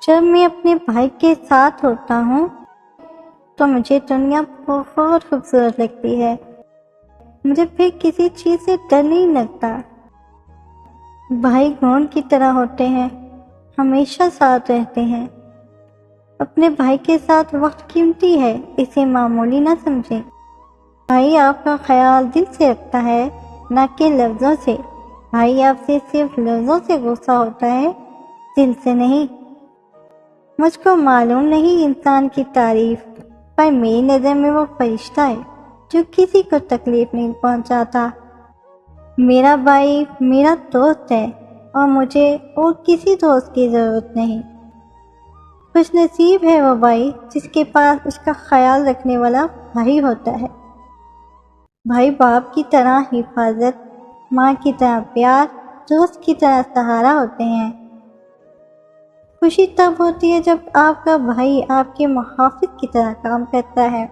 جب میں اپنے بھائی کے ساتھ ہوتا ہوں تو مجھے دنیا بہت خوبصورت لگتی ہے. مجھے پھر کسی چیز سے ڈر نہیں لگتا. بھائی گون کی طرح ہوتے ہیں، ہمیشہ ساتھ رہتے ہیں. اپنے بھائی کے ساتھ وقت قیمتی ہے، اسے معمولی نہ سمجھیں. بھائی آپ کا خیال دل سے رکھتا ہے، نہ کہ لفظوں سے. بھائی آپ سے صرف لفظوں سے غصہ ہوتا ہے، دل سے نہیں. مجھ کو معلوم نہیں انسان کی تعریف، پر میری نظر میں وہ فرشتہ ہے جو کسی کو تکلیف نہیں پہنچاتا. میرا بھائی میرا دوست ہے اور مجھے اور کسی دوست کی ضرورت نہیں. خوش نصیب ہے وہ بھائی جس کے پاس اس کا خیال رکھنے والا بھائی ہوتا ہے. بھائی باپ کی طرح حفاظت، ماں کی طرح پیار، دوست کی طرح سہارا ہوتے ہیں. خوشی تب ہوتی ہے جب آپ کا بھائی آپ کے محافظ کی طرح کام کرتا ہے.